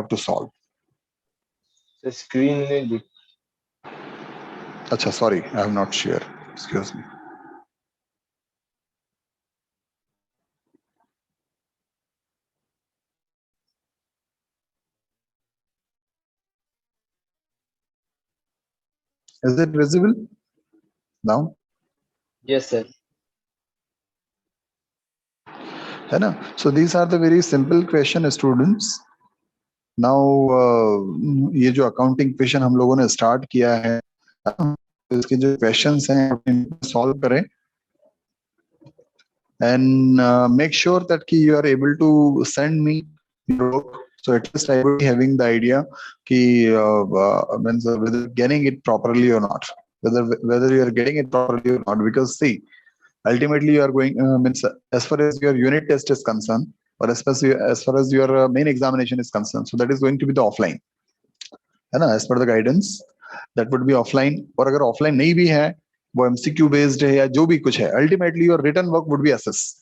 have to solve. The screen में दिख. अच्छा, sorry, I have not shared. Excuse me. Is it visible now? Yes, sir. है ना? So these are the very simple question, students. Now ये जो accounting question हम लोगों ने स्टार्ट किया है, इसके जो क्वेश्चंस हैं सॉल्व करें and make sure that you are able to send me your work. So at least I will be having the idea means whether getting it properly or not, whether you are getting it properly or not. Because see, ultimately you are going means as far as your unit test is concerned, or especially as far as your main examination is concerned, so that is going to be the offline, है ना, as per the guidance that would be offline. और अगर offline नहीं भी है, वो MCQ based है या जो भी कुछ है, ultimately your written work would be assessed.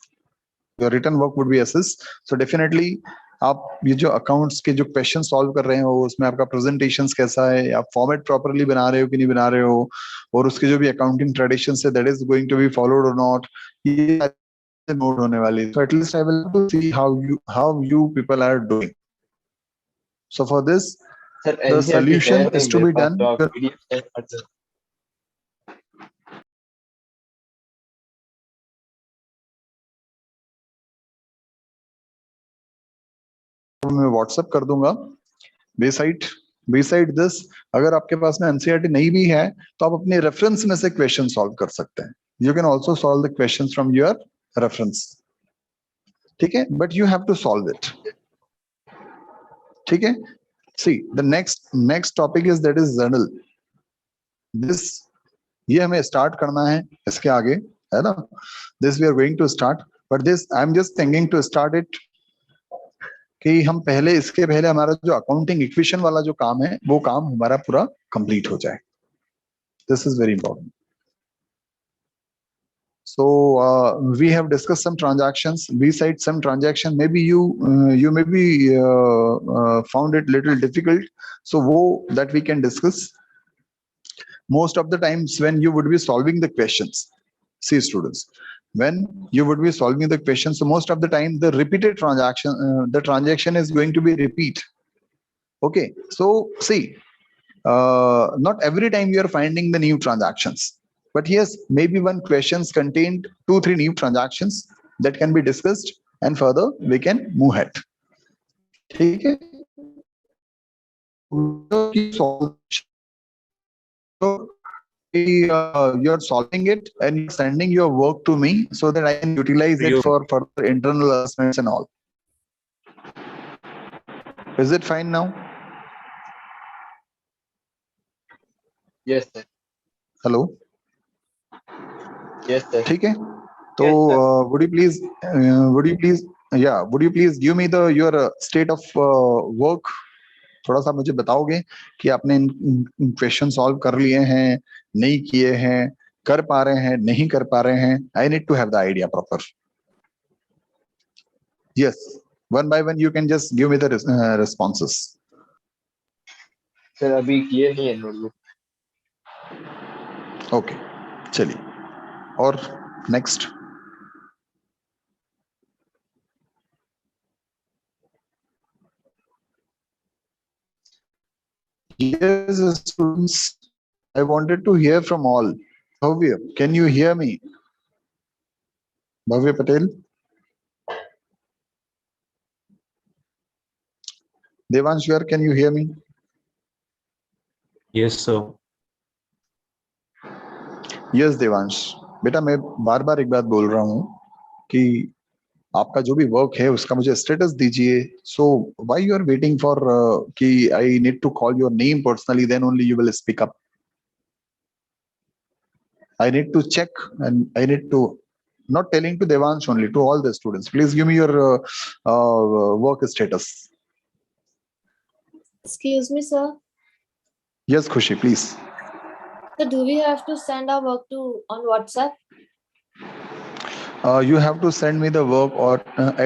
Your written work would be assessed. So definitely आप ये जो अकाउंट्स के जो क्वेश्चन सॉल्व कर रहे हो उसमें आपका प्रेजेंटेशंस कैसा है, आप फॉर्मेट प्रॉपर्ली बना रहे हो कि नहीं बना रहे हो, और उसके जो भी अकाउंटिंग ट्रेडिशन है that is going to be followed और नॉट, ये नोट होने वाली. So at least I will to see how you people are doing. So for this, Sir, the NCERT solution है is नहीं to मेरे be pass, done. तो आप PDF send कर दो. मैं व्हाट्सएप कर दूंगा. बेसाइड दिस, अगर आपके पास में एनसीईआरटी नहीं भी है तो आप अपने रेफरेंस में से क्वेश्चन सॉल्व कर सकते हैं. You can also solve the questions from your reference. ठीक है, but you have to solve it. ठीक है. See the next topic is that is journal. This ये हमें स्टार्ट करना है इसके आगे, है ना. This we are going to start, but this I am just thinking to start it कि हम पहले इसके पहले हमारा जो अकाउंटिंग इक्वेशन वाला जो काम है वो काम हमारा पूरा कंप्लीट हो जाए. This is very important. So we have discussed some transactions. Besides some transaction, maybe you maybe found it little difficult. So that we can discuss. Most of the times when you would be solving the questions, see students, when you would be solving the questions, so most of the time the repeated transaction, the transaction is going to be repeat. Okay, so see, not every time you are finding the new transactions. But yes, maybe one questions contained 2-3 new transactions that can be discussed, and further we can move ahead. ठीक है. You're solving it and you're sending your work to me so that I can utilize it for further internal assessments and all. Is it fine now? Yes, sir. Hello. Yes, sir. ठीक है. तो would you please give me your state of work. थोड़ा सा मुझे बताओगे कि आपने इन question solve कर लिए हैं, नहीं किए हैं, कर पा रहे हैं, नहीं कर पा रहे हैं. I need to have the idea proper. Yes, one by one you can just give me the responses. Sir अभी किए नहीं है नोटबुक. ओके, चलिए. और next. Yes, students, I wanted to hear from all. Bhavya, can you hear me? Bhavya Patel. Devansh, can you hear me? Yes, sir. Yes, Devansh. बेटा मैं बार बार एक बात बोल रहा हूँ कि आपका जो भी वर्क है उसका मुझे स्टेटस दीजिए. So why you are waiting for कि I need to call your name personally, then only you will speak up. I need to check and I need to, not telling to Devansh only, to all the students, please give me your work status. Excuse me, sir. Yes, Khushi, please. So do we have to send our work on WhatsApp? You have to send me the work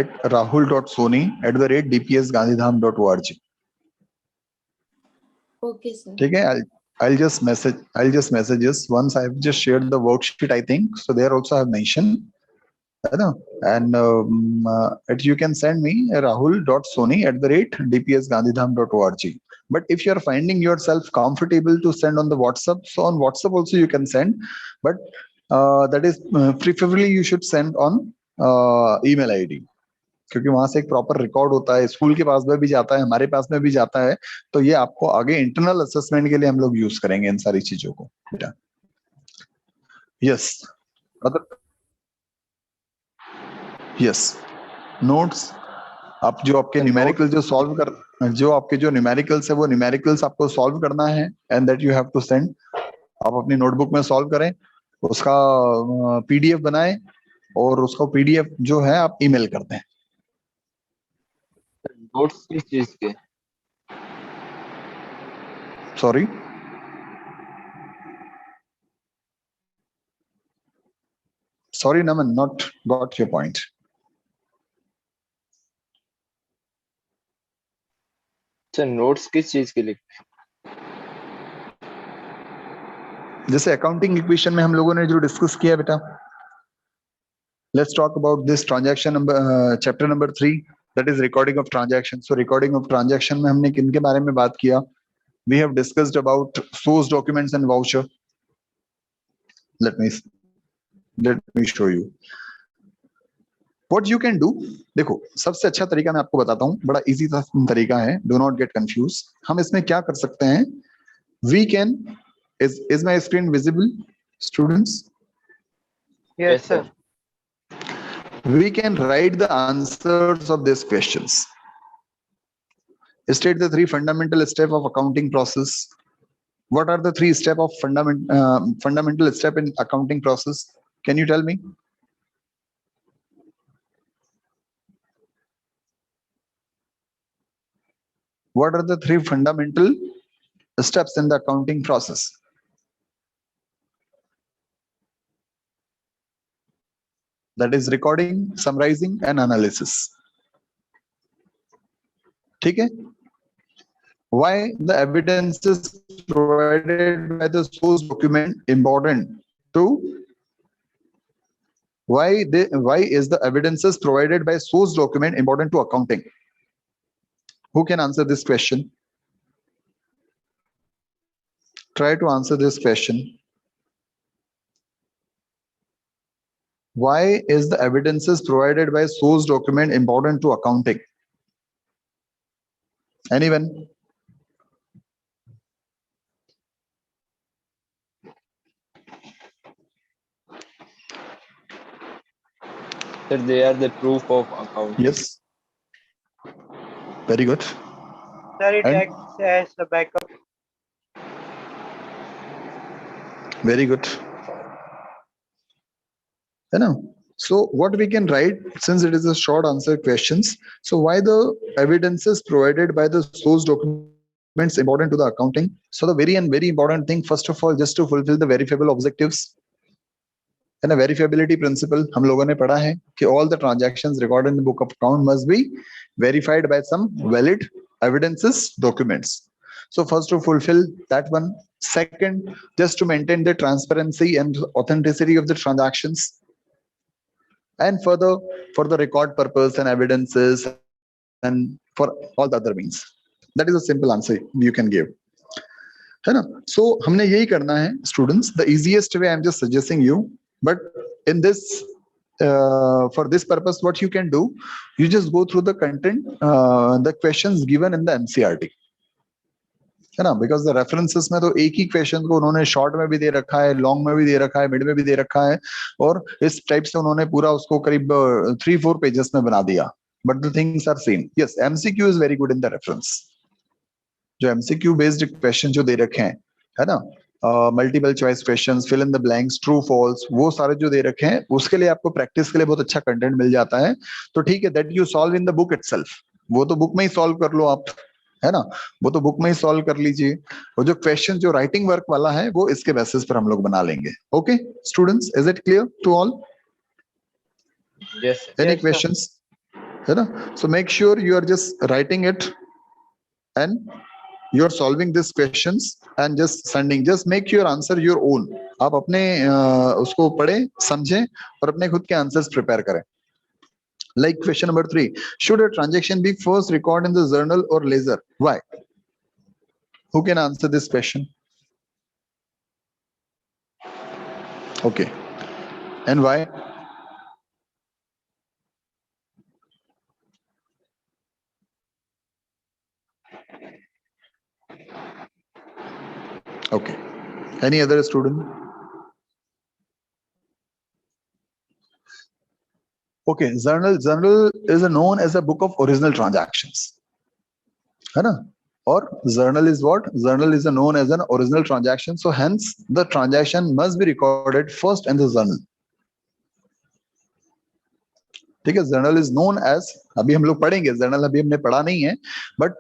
at rahul.soni@dpsgandhidham.org. Okay, sir. ठीक है, I'll just message this once I've just shared the worksheet, I think so there also I have mentioned, है ना, and you can send me rahul.soni@dpsgandhidham.org. But if you are finding yourself comfortable to send on the WhatsApp, so on WhatsApp also you can send, but that is preferably you should send on email ID, क्योंकि वहां से एक proper record होता है, school के पास में भी जाता है, हमारे पास में भी जाता है, तो ये आपको आगे इंटरनल असेसमेंट के लिए हम लोग यूज करेंगे इन सारी चीजों को बेटा। यस यस नोट्स, आप जो आपके न्यूमेरिकल जो आपके जो न्यूमेरिकल्स है वो न्यूमेरिकल्स आपको सॉल्व करना है and that you have to send, आप अपनी नोटबुक में सॉल्व करें, उसका पीडीएफ बनाएं और उसका पीडीएफ जो है आप ईमेल कर दें। नोट्स किस चीज के? Sorry, Naman, not got your point. Sir notes किस चीज के लिखते हैं? जैसे अकाउंटिंग इक्वेशन में हम लोगों ने जो डिस्कस किया बेटा, let's talk about this transaction number chapter number 3, that is recording of transaction. So recording of transaction में हमने किन के बारे में बात किया? We have discussed about source documents and voucher. Let me show you what you can do. देखो सबसे अच्छा तरीका मैं आपको बताता हूँ, बड़ा इजी तरीका है, डू नॉट गेट कंफ्यूज। हम इसमें क्या कर सकते हैं, we can, is my screen visible students? Yes sir. We can write the answers of these questions. State the 3 fundamental steps of accounting process. What are the 3 steps of fundamental step in accounting process? Can you tell me? What are the 3 fundamental steps in the accounting process? That is recording, summarizing and analysis. ठीक है? Why the evidence is provided by the source document important to? Why is the evidences provided by source document important to accounting? Who can answer this question? Try to answer this question. Why is the evidences provided by source document important to accounting? Anyone? Sir, they are the proof of account. Yes. Very good. Sir, it And? acts as a backup. Very good. You know, so what we can write, since it is a short answer questions, so why the evidences provided by the source documents important to the accounting? So the very important thing, first of all, just to fulfill the verifiable objectives and a verifiability principle, हम लोगों ने पढ़ा है कि all the transactions recorded in the book of account must be verified by some valid evidences documents. So first, to fulfill that one. Second, just to maintain the transparency and authenticity of the transactions. And further, for the record purpose and evidences and for all the other means. That is a simple answer you can give. है ना? So हमने यही करना है students. The easiest way I'm just suggesting you, but in this for this purpose, what you can do, you just go through the content, the questions given in the NCERT. है ना? Because the references में तो एक ही question को उन्होंने short में भी दे रखा है, लॉन्ग में भी दे रखा है, मिड में भी दे रखा है, और इस टाइप से उन्होंने पूरा उसको करीब 3-4 पेजेस में बना दिया. But the things are same. Yes, MCQ is very good in the reference. जो MCQ based क्वेश्चन जो दे रखे हैं, है ना, multiple choice questions, fill in the blanks, true false, वो सारे जो दे रखे हैं, उसके लिए आपको प्रैक्टिस के लिए बहुत अच्छा कंटेंट मिल जाता है. तो ठीक है, that you solve in the book itself. वो तो बुक में ही सॉल्व कर लो आप, है ना, वो तो बुक में ही सॉल्व कर लीजिए. और जो क्वेश्चन जो राइटिंग वर्क वाला है वो इसके बेसिस पर हम लोग बना लेंगे. Okay students, is it clear to all? Yes sir. Any Yes, sir. Questions? है ना? So make sure you are just writing it and you are solving these questions and just sending. Just make your answer your own. आप अपने उसको पढ़ें, समझें और अपने खुद के आंसर्स प्रिपेयर करें. Like question number 3, should a transaction be first recorded in the journal or ledger? Why? Who can answer this question? Okay. And why? Okay. Any other student? Okay. Journal is known as a book of original transactions. है ना? Or journal is what? Journal is known as an original transaction. So hence the transaction must be recorded first in the journal. ठीक है. Journal is known as, अभी हम लोग पढ़ेंगे, journal अभी हमने पढ़ा नहीं है, but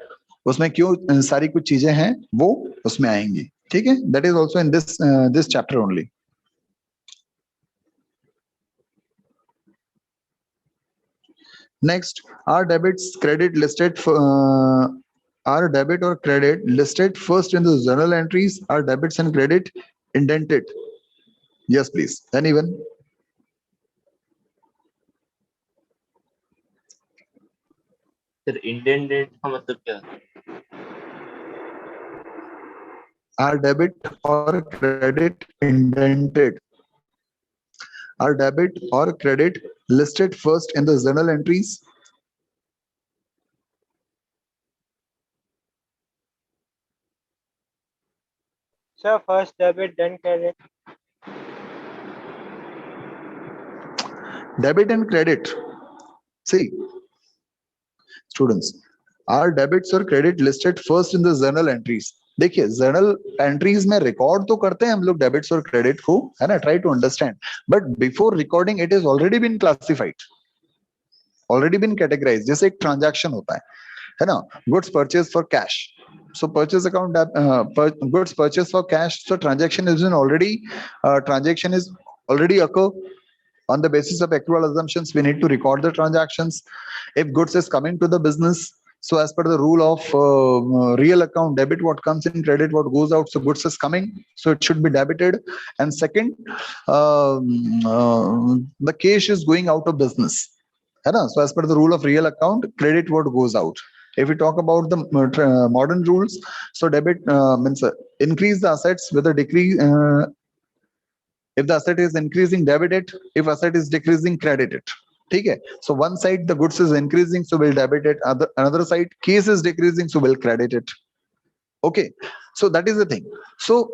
उसमें क्यों सारी कुछ चीजें हैं वो उसमें आएंगी. ठीक है. That is also in this chapter only. Next, are debits credit listed for, are debit or credit listed first in the journal entries? Are debits and credit indented? Yes, please. Anyone? Sir indented का मतलब क्या? Are debit or credit indented? Are debit or credit listed first in the journal entries? Sir, first debit, then credit. Debit and credit. See, students, are debits or credit listed first in the journal entries? देखिए, journal entries में record तो करते हैं हम लोग debits और credit को, है ना? Try to understand. But before recording, it has already been classified, already been categorized. जैसे एक transaction होता है ना? Goods purchased for cash. So purchase account, goods purchased for cash. So transaction is already occur. On the basis of accrual assumptions, we need to record the transactions. If goods is coming to the business, so as per the rule of real account, debit what comes in, credit what goes out. So goods is coming, so it should be debited. And second, the cash is going out of business. So as per the rule of real account, credit what goes out. If we talk about the modern rules, so debit means increase the assets with a decrease. If the asset is increasing, debit it. If asset is decreasing, credit it. Okay. So one side the goods is increasing, so we'll debit it. Another side case is decreasing, so we'll credit it. Okay. So that is the thing. So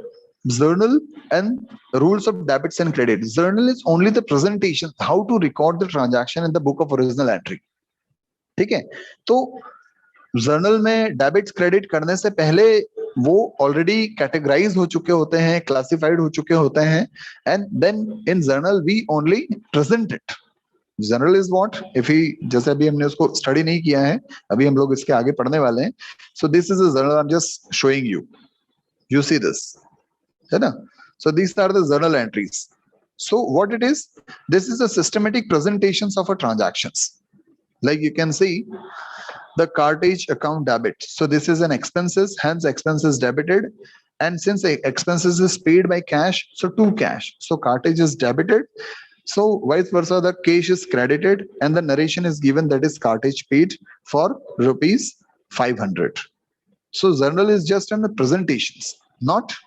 journal and rules of debits and credit. Journal is only the presentation, how to record the transaction in the book of original entry. ठीक है. तो journal में debits credit करने से पहले वो already categorise हो चुके होते हैं, क्लासिफाइड हो चुके होते हैं, and then in journal we only present it. Journal is what, if he, जैसे अभी हमने उसको स्टडी नहीं किया है, अभी हम लोग इसके आगे पढ़ने वाले हैं. So this is a journal, I am just showing you, you see this, है ना. So this are the journal entries. So what it is, this is a systematic presentations of a transactions. Like you can see the cartage account debit. So this is an expenses, hence expenses debited. And since expenses is paid by cash, so to cash. So cartage is debited. So vice versa, the cash is credited and the narration is given that is cartage paid for rupees 500. So journal is just in the presentations, not.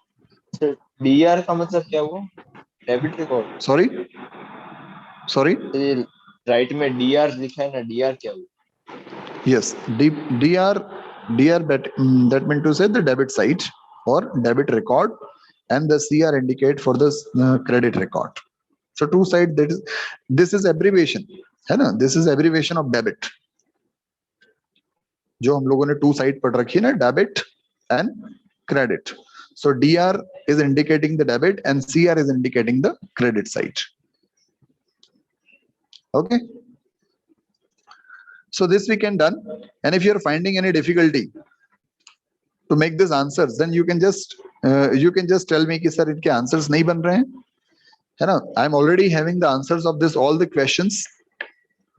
Sir DR का मतलब क्या हुआ? Debit record. Sorry. Right में DR लिखा है ना, D R क्या हुआ? Yes, DR that meant to say the debit side or debit record, and the CR indicate for the credit record. So two side, this is abbreviation, है ना? This is abbreviation of debit. जो हम लोगों ने two side पढ़ रखी है ना, debit and credit. So DR is indicating the debit and CR is indicating the credit side. Okay. So this we can done, and if you are finding any difficulty to make these answers, then you can just tell me कि sir इनके answers नहीं बन रहे हैं, है ना? I am already having the answers of this all the questions.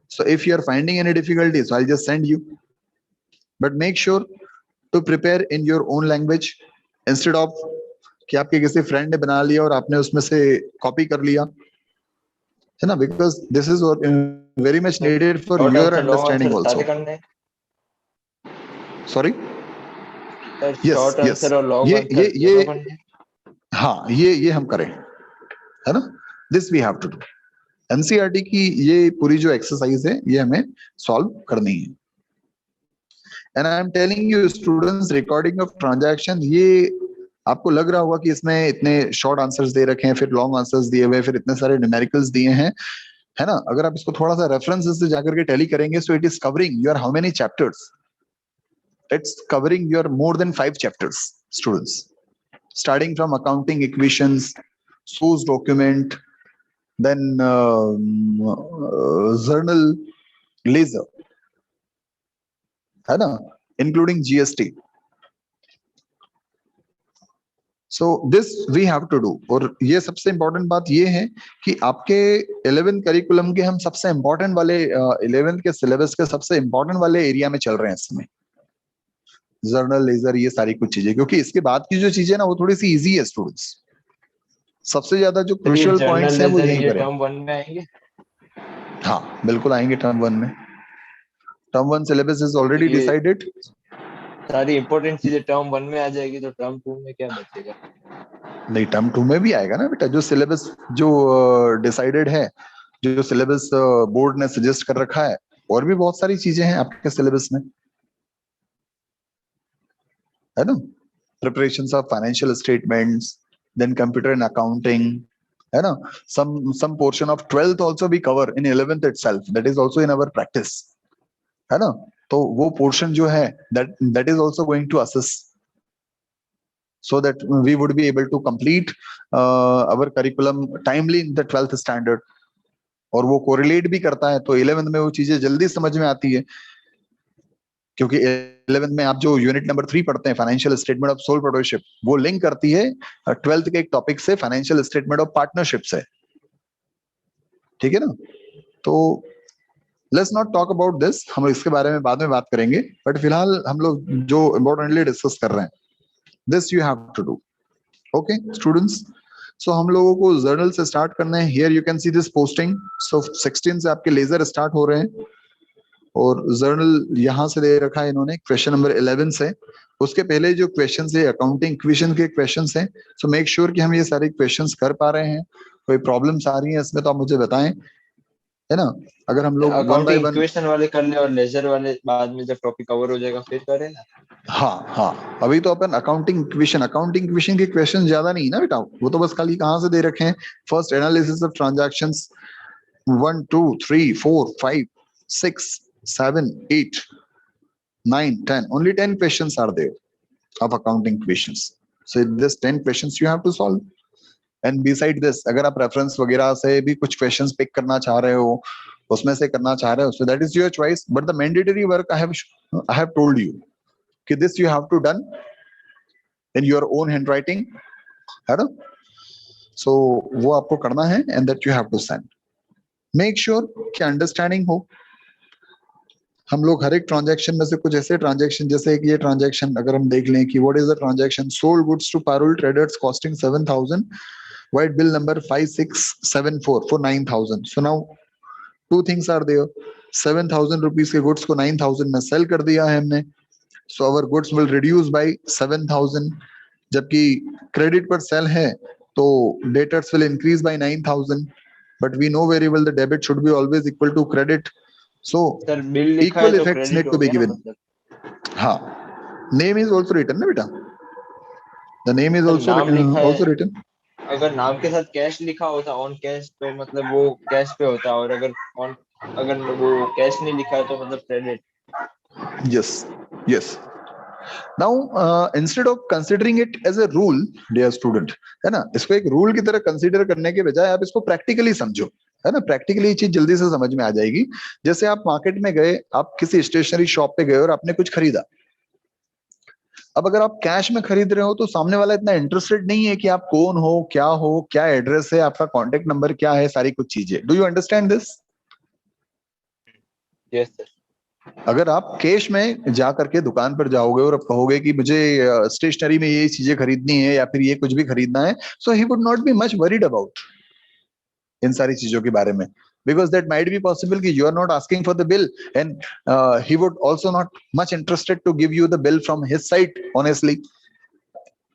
So if you are finding any difficulties, so I'll just send you. But make sure to prepare in your own language instead of कि आपके किसी friend ने बना लिया और आपने उसमें से कॉपी कर लिया, है ना, because this is very much needed for short your answer long understanding answer सारे ऑल्सो. करने हैं sorry. Sir, yes short yes, answer और लॉन्ग ये आंसर ये दोनों करने हैं? हाँ, ये हम करें, है ना. This we have to do. NCERT की ये पूरी जो एक्सरसाइज है ये हमें सॉल्व करनी है. And I am telling you students, recording of transaction, ये आपको लग रहा होगा कि इसमें इतने शॉर्ट आंसर्स दे रखे हैं, फिर लॉन्ग आंसर्स दिए हुए, फिर इतने सारे न्यूमेरिकल्स दिए हैं, है ना. अगर आप इसको थोड़ा सा रेफरेंसेस से जाकर के टैली करेंगे, so it is covering your how many chapters. It's covering your more than 5 chapters students, starting from accounting equations, source document, then journal, ledger, है ना, including GST. So this we have to do. और ये सबसे important बात ये है कि आपके 11th करिकुलम के हम सबसे इम्पोर्टेंट वाले 11th के सिलेबस के सबसे इम्पोर्टेंट वाले एरिया में चल रहे हैं इसमें, जर्नल, लेजर, ये सारी कुछ चीजें, क्योंकि इसके बाद की जो चीजें ना वो थोड़ी सी इजी है स्टूडेंट्स. सबसे ज्यादा जो क्रूशियल पॉइंट्स हैं वो यहीं पर है. टर्म 1 में आएंगे? हाँ बिल्कुल आएंगे टर्म 1 में. टर्म 1 सिलेबस इज ऑलरेडी ये- डिसाइडेड. सारी इंपॉर्टेंट चीजें टर्म 1 में आ जाएगी तो टर्म 2 में क्या बचेगा? नहीं, टर्म 2 में भी आएगा ना बेटा, जो सिलेबस जो डिसाइडेड है, जो सिलेबस बोर्ड ने सजेस्ट कर रखा है, और भी बहुत सारी चीजें हैं आपके सिलेबस में, है ना. Preparation of financial statements, then computer and accounting, है ना. some portion of 12th also we cover in 11th itself, that is also in our practice, है ना. तो वो पोर्शन जो है that is also going to assist so that we would be able to complete our curriculum timely in the 12th standard. और वो correlate भी करता है, तो 11th में वो चीजें जल्दी समझ में आती है, क्योंकि 11th में आप जो यूनिट नंबर 3 पढ़ते हैं, financial statement of sole proprietorship, वो लिंक करती है 12th के एक टॉपिक से, फाइनेंशियल स्टेटमेंट ऑफ पार्टनरशिप से, ठीक है ना. तो let's not talk about this, हम इसके बारे में बाद में बात करेंगे, बट फिलहाल हम लोग जो इम्पोर्टेंटली डिस्कस कर रहे हैं, this you have to do. Okay students, so हम लोगों को जर्नल से स्टार्ट करना है. Here you can see this posting. So 16 से आपके लेजर स्टार्ट हो रहे हैं, और जर्नल यहाँ से दे रखा है इन्होंने क्वेश्चन नंबर 11 से. उसके पहले जो क्वेश्चन है अकाउंटिंग इक्वेशन के क्वेश्चन हैं, सो मेक श्योर कि हम ये सारे क्वेश्चंस कर पा रहे हैं. कोई प्रॉब्लम्स आ रही हैं इसमें तो आप मुझे बताएं, है ना. अगर हम लोग one by accounting one, equation वाले कर ले और लेजर वाले बाद में जब टॉपिक कवर हो जाएगा फिर करें ना. हाँ, अभी तो अपन अकाउंटिंग इक्वेशन के क्वेश्चन ज्यादा नहीं ना बेटा, वो तो बस खाली कहाँ से दे रखे हैं, first analysis of transactions 1 2 3 4 5 6 7 8 9 10, only 10 questions are there of accounting questions. So this 10 questions you have to solve. And beside this, अगर आप रेफरेंस वगैरह से भी कुछ क्वेश्चंस पिक करना चाह रहे हो, उसमें से करना चाह रहे हो, so that is your choice. But the mandatory work I have told you कि this you have to done in your own handwriting, है ना. So वो आपको करना है, and that you have to send. Make sure कि understanding हो. हम लोग हर एक ट्रांजैक्शन में से कुछ ऐसे ट्रांजैक्शन, जैसे कि ये ट्रांजैक्शन अगर हम देख लें कि what is the transaction, sold goods to पैरोल traders costing 7000, vide bill number 5674 for 9000. So now two things are there. 7000 rupees के गुड्स को 9000 में सेल कर दिया है हमने, so our goods will reduce by 7000. जबकि क्रेडिट पर सेल है तो debtors will increase by 9000, but we know very well the debit should be always equal to credit. So sir bill लिखा है equal तो effects need क्रेडिट to हो be गया ना given. मतलब. हाँ, name is also written ना बेटा, the name is sir, also नाम लिखा है. also written. अगर नाम के साथ कैश लिखा होता ऑन कैश तो मतलब वो कैश पे होता, और अगर वो कैश नहीं लिखा है तो मतलब credit. Yes. Now instead of considering it as a rule, dear student, है ना, इसको एक रूल की तरह कंसीडर करने के बजाय आप इसको प्रैक्टिकली समझो, है ना. प्रैक्टिकली ये चीज जल्दी से समझ में आ जाएगी. जैसे आप मार्केट में गए, आप किसी स्टेशनरी शॉप पे गए और आपने कुछ खरीदा. अब अगर आप कैश में खरीद रहे हो तो सामने वाला इतना इंटरेस्टेड नहीं है कि आप कौन हो, क्या एड्रेस है, आपका कॉन्टेक्ट नंबर क्या है, सारी कुछ चीजें. Do you understand this? Yes sir. अगर आप कैश में जा करके दुकान पर जाओगे और आप कहोगे कि मुझे स्टेशनरी में ये चीजें खरीदनी है या फिर ये कुछ भी खरीदना है, so he would not be much worried about इन सारी चीजों के बारे में, because that might be possible कि you are not asking for the bill and he would also not much interested to give you the bill from his side honestly,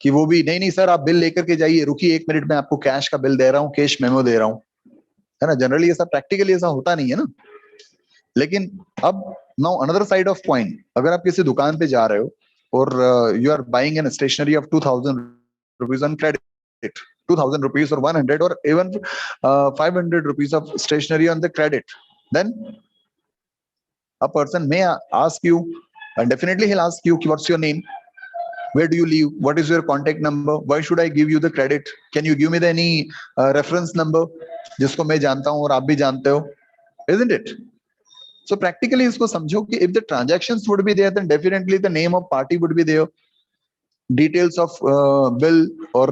कि वो भी नहीं नहीं सर आप बिल लेकर के जाइए, रुकिए 1 मिनट में आपको कैश का बिल दे रहा हूँ, कैश मेमो दे रहा हूँ, है ना। जनरली ऐसा प्रैक्टिकली ऐसा होता नहीं है ना। लेकिन अब now another side of point, अगर आप किसी दुकान पे जा रहे हो और you are buying an stationery of 2000 rupees on credit, 2000 rupees or 100 or even 500 rupees of stationery on the credit, then a person may ask you, and definitely he'll ask you what's your name, where do you live, what is your contact number, why should I give you the credit, can you give me the any reference number जिसको मैं जानता हूं और आप भी जानते हो, isn't it? So practically इसको समझो कि if the transactions would be there, then definitely the name of party would be there, details of bill or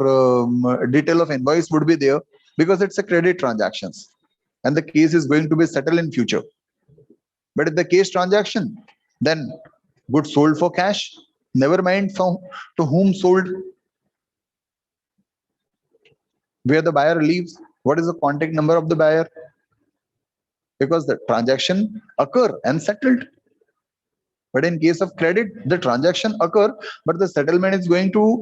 detail of invoice would be there, because it's a credit transactions and the case is going to be settled in future. But if the case transaction, then goods sold for cash, never mind from to whom sold, where the buyer lives, what is the contact number of the buyer, because the transaction occur and settled. But in case of credit, the transaction occur, but the settlement is going to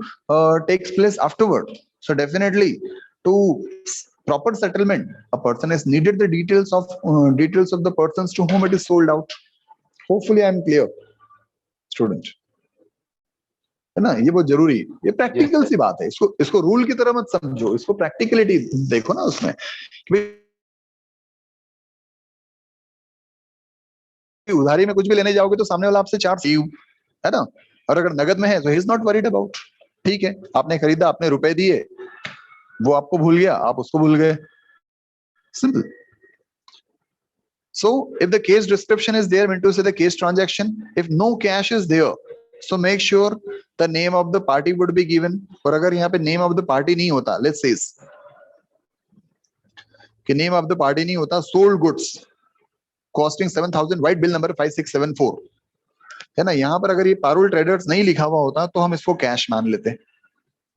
takes place afterward. So definitely, to proper settlement, a person is needed the details of the persons to whom it is sold out. Hopefully, I am clear, student. है ना, ये बहुत जरूरी है, ये practical सी बात है, इसको रूल की तरह मत समझो, इसको प्रैक्टिकलिटी देखो ना उसमें। उधारी में कुछ भी लेने जाओगे तो सामने वाला आपसे चार्ज है ना, और अगर नगद में है तो he is not worried about. ठीक है, आपने खरीदा, आपने रुपए दिए, वो आपको भूल गया, आप उसको भूल गए, simple. So if the case description is there, meant to say the case transaction, if no cash is there, so make sure the name of the party would be given. और अगर यहाँ पे name of the party नहीं होता, let's say कि name of the party नहीं होता, sold goods costing 7,000, white bill number 5674, है ना, यहाँ पर अगर ये पारुल ट्रेडर्स नहीं लिखा हुआ होता तो हम इसको कैश मान लेते,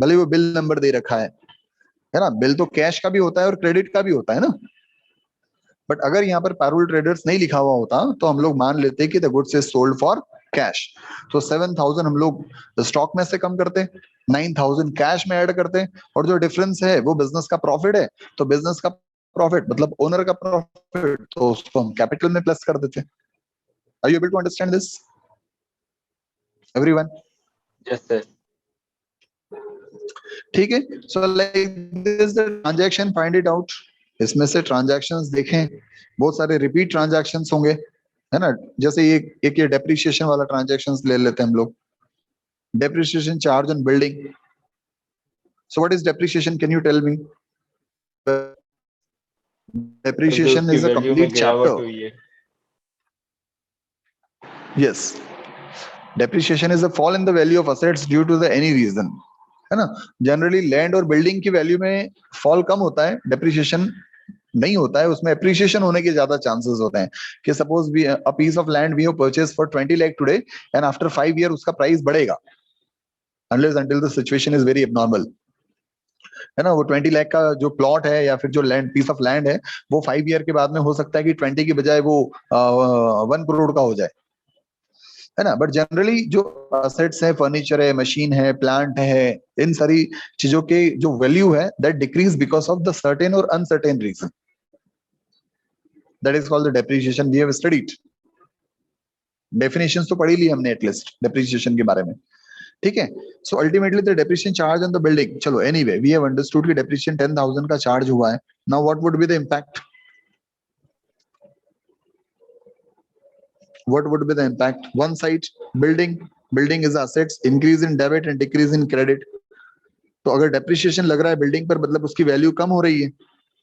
भले वो बिल नंबर दे रखा है ना। बिल तो कैश का भी होता है और क्रेडिट का भी होता है ना, बट अगर यहाँ पर पारुल ट्रेडर्स नहीं लिखा हुआ होता तो हम लोग मान लेते कि the goods is sold for cash. तो 7,000 हम लोग स्टॉक में से कम करते, 9,000 कैश में ऐड करते, और जो डिफरेंस है वो बिजनेस का प्रॉफिट है, तो बिजनेस का प्रॉफिट मतलब ओनर का प्रॉफिट, तो उसको हम कैपिटल में प्लस कर देते। Are you able to understand this everyone? Yes sir. ठीक है, so like this the transaction, find it out. इसमें से ट्रांजैक्शंस देखें, बहुत सारे रिपीट ट्रांजैक्शंस होंगे, है ना। जैसे एक ये डेप्रिसिएशन वाला ट्रांजैक्शंस ले लेते हैं हम लोग, depreciation charge on building. So what is depreciation, can you tell me? Depreciation is a complete chapter. Yes, depreciation is a fall in the value of assets due to the any reason, है ना। Generally land और building की value में fall कम होता है, depreciation नहीं होता है, उसमें एप्रिसिएशन होने के ज्यादा चांसेस होते हैं। कि suppose we a piece of land we have purchase for 20 lakh today and after 5 year उसका प्राइस बढ़ेगा, unless until the situation is very abnormal, है ना। वो 20 लाख का जो प्लॉट है या फिर जो लैंड पीस ऑफ लैंड है, वो 5 ईयर के बाद में हो सकता है कि 20 की बजाय वो 1 करोड़ का हो जाए, है ना। बट जनरली जो असेट्स है, फर्नीचर है, मशीन है, प्लांट है, इन सारी चीजों के जो वैल्यू है that decrease because of the certain और uncertain reason, that is called the depreciation. We have studied, definitions तो पढ़ी ली हमने एटलीस्ट डेप्रिसिएशन के बारे में, ठीक है। So ultimately the depreciation charge on the building, चलो एनीवे वी हैव अंडरस्टूड कि डेप्रिसिएशन 10,000 का चार्ज हुआ है। Now what would be the impact? What would be the impact? One side, building is assets, increase in debit and decrease in credit. तो अगर depreciation लग रहा है बिल्डिंग पर, मतलब उसकी वैल्यू कम हो रही है,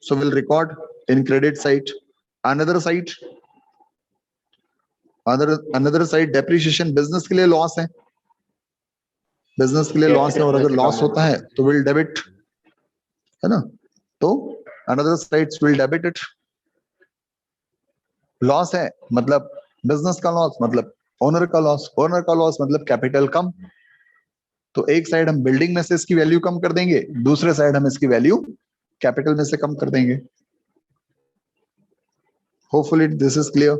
so we'll record in credit side. Another side depreciation business के लिए लॉस है, बिजनेस के लिए लॉस है, और अगर लॉस होता है तो will debit, है ना। तो another sides will debit it. Loss है मतलब बिजनेस का लॉस मतलब ओनर का लॉस, ओनर का लॉस मतलब कैपिटल कम। तो एक साइड हम बिल्डिंग में से इसकी वैल्यू कम कर देंगे, दूसरे साइड हम इसकी वैल्यू कैपिटल में से कम कर देंगे। Hopefully this is clear.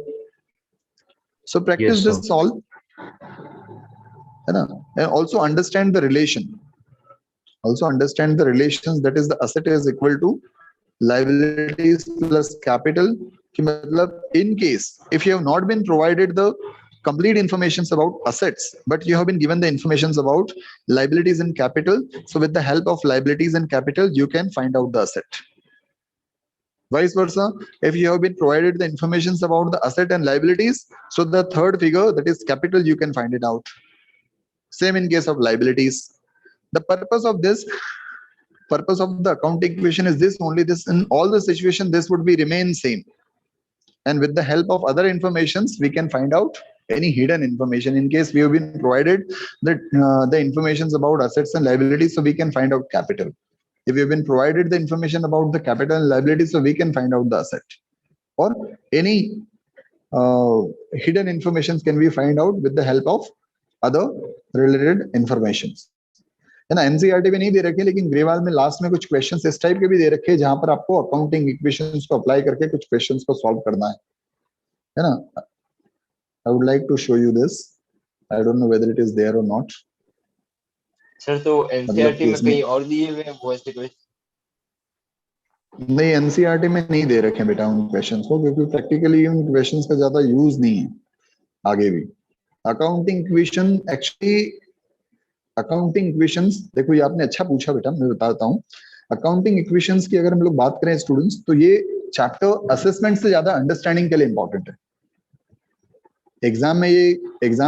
So practice Yes, sir. This all, है ना। And also understand the relation, also understand the relations, that is the asset is equal to liabilities plus capital, कि मतलब in case if you have not been provided the complete informations about assets but you have been given the informations about liabilities and capital, so with the help of liabilities and capital you can find out the asset. Vice versa, if you have been provided the informations about the asset and liabilities, so the third figure, that is capital, you can find it out. Same in case of liabilities. The purpose of the accounting equation is this only, this in all the situation this would be remain same, and with the help of other informations we can find out any hidden information. In case we have been provided the informations about assets and liabilities, so we can find out capital. If we have been provided the information about the capital and liabilities, so we can find out the asset, or any hidden informations can be find out with the help of other related informations, है ना। NCERT में नहीं दे रखे, लेकिन ग्रेवाल में last में कुछ questions इस टाइप के भी दे रखे हैं जहां पर आपको अकाउंटिंग इक्वेशंस को अप्लाई करके कुछ क्वेश्चंस को सॉल्व करना है ना। I would like to show you this, I don't know whether it is there or not. Sir तो एनसीईआरटी में कहीं और दिए हुए हैं वो ऐसे क्वेश्चन? नहीं, एनसीईआरटी में नहीं दे रखे बेटा उन क्वेश्चंस को, क्योंकि प्रैक्टिकली उन क्वेश्चंस का ज्यादा यूज नहीं है आगे भी। Accounting equation actually, accounting equations, देखो ये आपने अच्छा पूछा बेटा, मैं बताता हूँ। अकाउंटिंग इक्वेशंस की अगर हम लोग बात करें स्टूडेंट्स, तो ये चैप्टर असेसमेंट से ज्यादा अंडरस्टैंडिंग के लिए इंपॉर्टेंट है। एग्जाम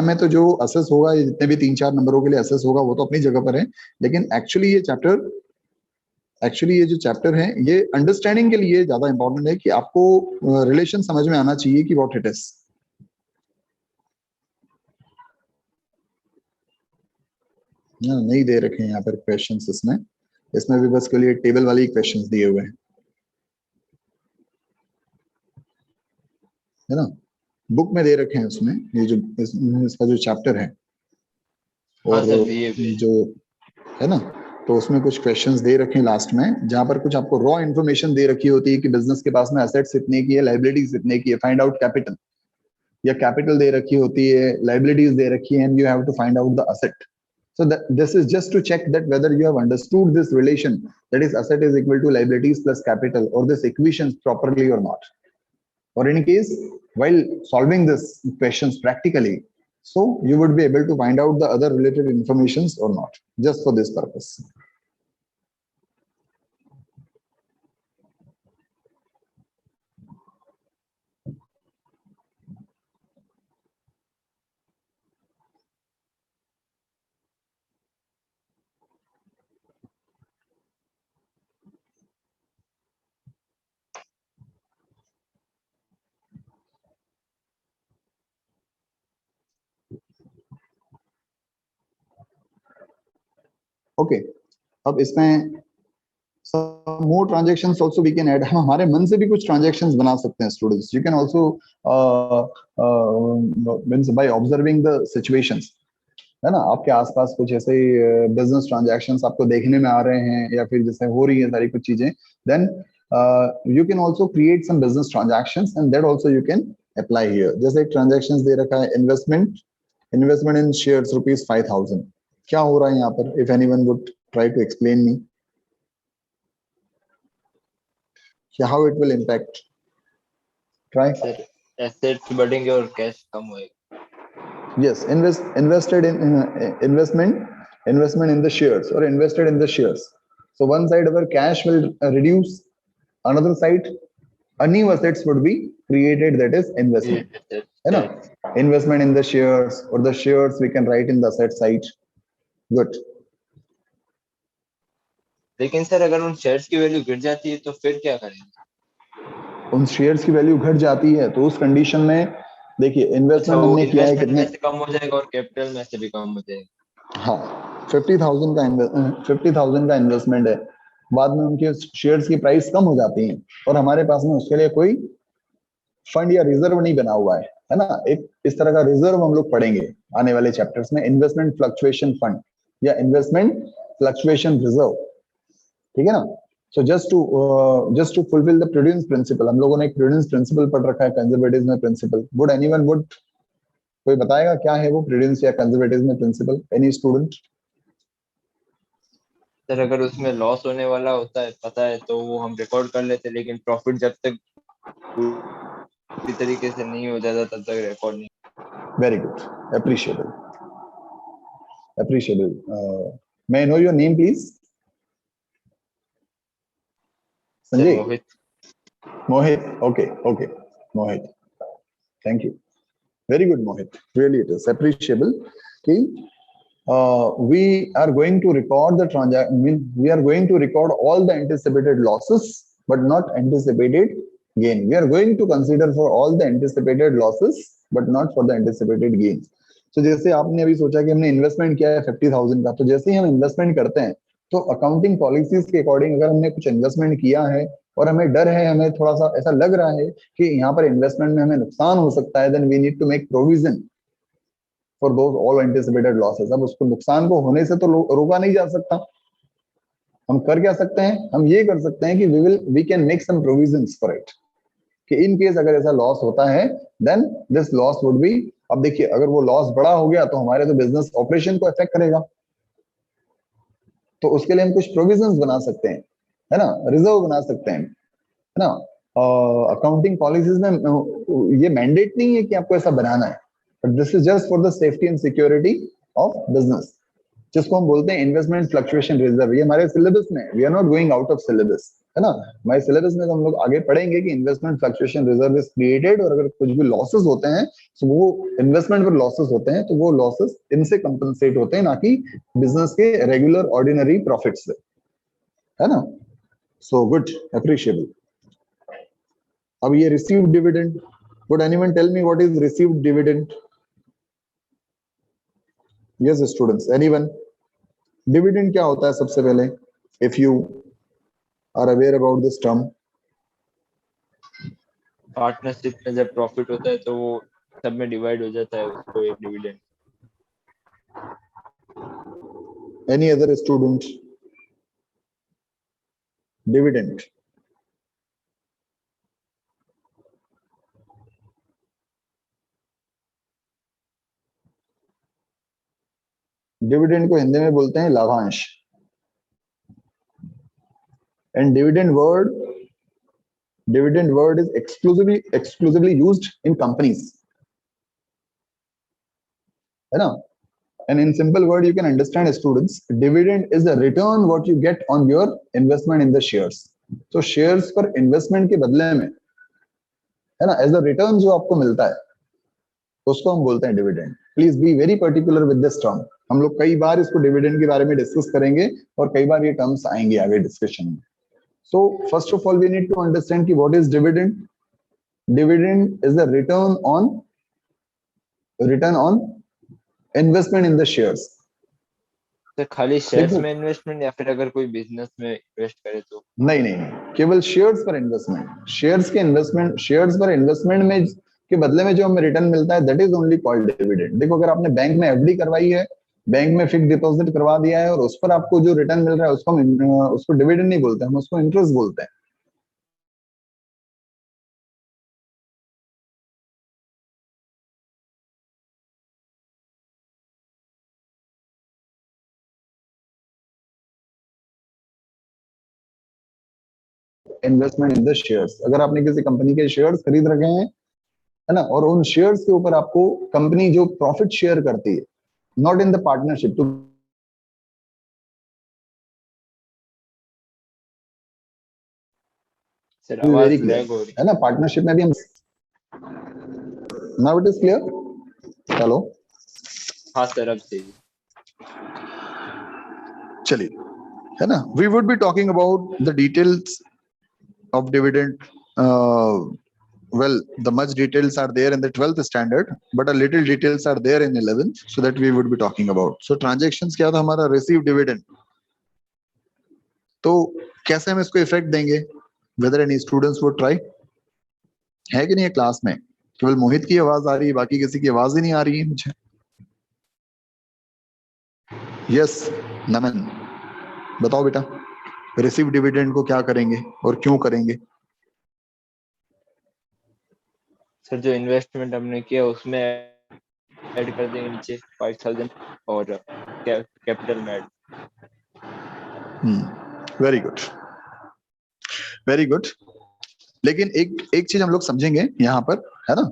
में तो जो असेस होगा, ये जितने भी 3-4 नंबरों के लिए असेस होगा वो तो अपनी जगह पर है, लेकिन एक्चुअली ये जो चैप्टर है ये अंडरस्टैंडिंग के लिए ज्यादा इंपॉर्टेंट है, कि आपको रिलेशन समझ में आना चाहिए कि व्हाट इट इज। नहीं दे रखे हैं यहाँ पर क्वेश्चंस, इसमें भी बस के लिए टेबल वाले क्वेश्चंस दिए हुए हैं, है ना। बुक में दे रखे हैं उसमें, ये जो इसका जो चैप्टर है और जो है ना, तो उसमें कुछ क्वेश्चंस दे रखे हैं लास्ट में, जहां पर कुछ आपको रॉ इन्फॉर्मेशन दे रखी होती है कि बिजनेस के पास में एसेट्स इतने की है, लाइबिलिटीज इतने की है, फाइंड आउट कैपिटल, या कैपिटल दे रखी होती है, लाइबिलिटीज दे रखी है, and you have to find out the asset. So this is just to check that whether you have understood this relation, that is asset is equal to liabilities plus capital, or this equations properly or not. Or in case, while solving this questions practically, so you would be able to find out the other related informations or not, just for this purpose. Okay, अब इसमें more transactions also we can add. हम हमारे मन से भी कुछ transactions बना सकते हैं students. You can also means by observing the situations, है ना। आपके आसपास कुछ ऐसे बिजनेस ट्रांजैक्शंस आपको देखने में आ रहे हैं, या फिर जैसे हो रही है सारी कुछ चीजें, then you can also create some business transactions and that also you can apply here. जैसे एक ट्रांजैक्शंस दे रखा है, इन्वेस्टमेंट इन शेयर्स ₹5000। क्या हो रहा है यहाँ पर? If anyone would try to explain me how it will impact? Try. Sir, assets बढ़ेंगे और कैश कम होएगा. Yes, investment in the shares, or invested in the shares. So one side our cash will reduce, another side a new assets would be created, that is investment. है ना? Investment in the shares, or the shares we can write in the asset side. Good. लेकिन sir अगर उन shares की value गिर जाती है तो फिर क्या करेंगे? उन शेयर्स की वैल्यू घट जाती है तो उस कंडीशन में देखिए, इन्वेस्टमेंट हमने किया है कितने, से कम हो जाएगा और कैपिटल में से भी कम हो जाएगा। हाँ, 50,000 का इन्वेस्टमेंट है, बाद में उनके शेयर्स की प्राइस कम हो जाती है और हमारे पास में उसके लिए कोई फंड या रिजर्व नहीं बना हुआ है, है ना, एक इस तरह का रिजर्व हम लोग पढ़ेंगे आने वाले चैप्टर्स में, इन्वेस्टमेंट फ्लक्चुएशन फंड या इन्वेस्टमेंट फ्लक्चुएशन रिजर्व, ठीक है ना। So just to fulfil the prudence principle, हम लोगों ने एक प्रूडेंस प्रिंसिपल पढ़ रखा है, conservatism principle. Would anyone would कोई बताएगा क्या है वो प्रूडेंस या conservatism principle? Any student? Sir अगर उसमें लॉस होने वाला होता है पता है तो वो हम रिकॉर्ड कर लेते, लेकिन प्रॉफिट जब तक पूरी तरीके से नहीं हो जाता तब तक रिकॉर्ड नहीं। Very good, appreciable, appreciable. may I know your name please? Sir Sanjay? Mohit. Mohit, okay, Mohit, thank you, very good Mohit, really it is appreciable कि we are going to record the transaction, we are going to record all the anticipated losses but not anticipated gain. We are going to consider for all the anticipated losses but not for the anticipated gains. तो जैसे आपने अभी सोचा कि हमने investment किया है 50,000 का, तो जैसे ही हम इन्वेस्टमेंट करते हैं तो अकाउंटिंग पॉलिसीज के अकॉर्डिंग अगर हमने कुछ इन्वेस्टमेंट किया है और हमें डर है, हमें थोड़ा सा ऐसा लग रहा है कि यहाँ पर इन्वेस्टमेंट में हमें नुकसान हो सकता है, then we need to make provision for those all anticipated losses. अब उसको नुकसान को होने से तो रोका नहीं जा सकता, हम कर क्या सकते हैं, हम ये कर सकते हैं कि we can make some provisions for it, कि इन केस अगर ऐसा लॉस होता है then this loss would be, अब देखिए अगर वो लॉस बड़ा हो गया तो हमारे तो बिजनेस ऑपरेशन को इफेक्ट करेगा, तो उसके लिए हम कुछ प्रोविजंस बना सकते हैं, है ना, रिजर्व बना सकते हैं, है ना। अकाउंटिंग पॉलिसीज में ये मैंडेट नहीं है कि आपको ऐसा बनाना है, but this is just for the safety and security of business, जिसको हम बोलते हैं इन्वेस्टमेंट फ्लक्चुएशन रिजर्व। ये हमारे सिलेबस में, we are not going out of syllabus, है ना। हमारे सिलेबस में तो हम लोग आगे पढ़ेंगे कि investment fluctuation reserve is created, और अगर कुछ भी लॉसेस होते हैं तो वो इन्वेस्टमेंट पर लॉसेस होते हैं, तो वो लॉसेस इनसे कंपनसेट होते हैं, ना कि बिजनेस के रेगुलर ऑर्डिनरी प्रॉफिट से, है ना। So good, appreciable. अब ये received dividend, would anyone tell me what is received dividend? Yes students, anyone? Dividend क्या होता है सबसे पहले, if you are aware about this term? Partnership में जब प्रॉफिट होता है तो वो सब में डिवाइड हो जाता है, उसको एक dividend. Any other student? Dividend dividend को हिंदी में बोलते हैं लाभांश, and dividend word is exclusively used in companies, है ना। And in simple word you can understand students, dividend is the return what you get on your investment in the shares. तो shares पर investment के बदले में, है ना, as a return जो आपको मिलता है उसको हम बोलते हैं dividend. Please be very particular with this term, हम लोग कई बार इसको डिविडेंड के बारे में डिस्कस करेंगे और कई बार ये टर्म्स आएंगे आगे डिस्कशन में। So first of all we need to understand कि what is dividend. Dividend is the return on investment in the shares. तो खाली शेयर्स में इन्वेस्टमेंट या फिर अगर कोई बिजनेस में इन्वेस्ट करे तो? नहीं, केवल शेयर्स पर इन्वेस्टमेंट, शेयर्स पर इन्वेस्टमेंट में के बदले में जो हमें रिटर्न मिलता है, that is only called dividend. देखो अगर आपने बैंक में एफडी करवाई है, बैंक में फिक्स डिपॉजिट करवा दिया है और उस पर आपको जो रिटर्न मिल रहा है उसको डिविडेंड नहीं बोलते, हम उसको इंटरेस्ट बोलते हैं। इन्वेस्टमेंट इन द शेयर्स, अगर आपने किसी कंपनी के शेयर्स खरीद रखे हैं, है ना, और उन शेयर्स के ऊपर आपको कंपनी जो प्रॉफिट शेयर करती है, not in the partnership, to sir very आवाज क्लियर, लैग हो रही है ना। पार्टनरशिप में भी हम, now it is clear, hello? हाँ सर अब सही। चलिए, है ना, we would be talking about the details of dividend. Well, the much details are there in the 12th standard, but a little details are there in 11th, so that we would be talking about. So transactions क्या था हमारा, receive dividend. तो कैसे हम इसको effect देंगे, whether any students would try, है कि नहीं है क्लास में? केवल मोहित की आवाज आ रही है, बाकी किसी की आवाज ही नहीं आ रही है मुझे। यस नमन, बताओ बेटा, रिसीव डिविडेंड को क्या करेंगे और क्यों करेंगे? सर जो इन्वेस्टमेंट हमने किया उसमें ऐड कर देंगे नीचे 5000 और कैपिटल में add. Very good, very good. लेकिन एक चीज हम लोग समझेंगे यहाँ पर, है ना,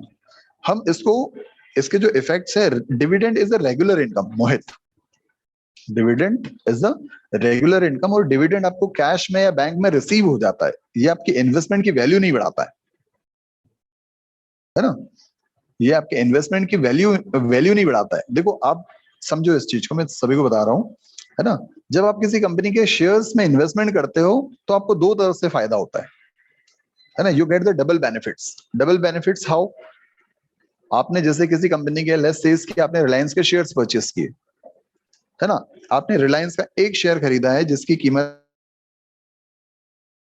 हम इसको, इसके जो इफेक्ट्स है, dividend is a regular income Mohit, dividend is a regular income, और डिविडेंड आपको कैश में या बैंक में रिसीव हो जाता है, ये आपकी इन्वेस्टमेंट की वैल्यू नहीं बढ़ाता है ना, ये आपके इन्वेस्टमेंट की वैल्यू नहीं बढ़ाता है। देखो आप समझो इस चीज को, मैं सभी को बता रहा हूँ, है ना, जब आप किसी कंपनी के शेयर्स में इन्वेस्टमेंट करते हो तो आपको दो तरफ से फायदा होता है ना, you get the double benefits. Double benefits how? आपने जैसे किसी कंपनी के लेट्स से कि आपने रिलायंस के शेयर्स परचेस किए, है ना, आपने रिलायंस का एक शेयर खरीदा है जिसकी कीमत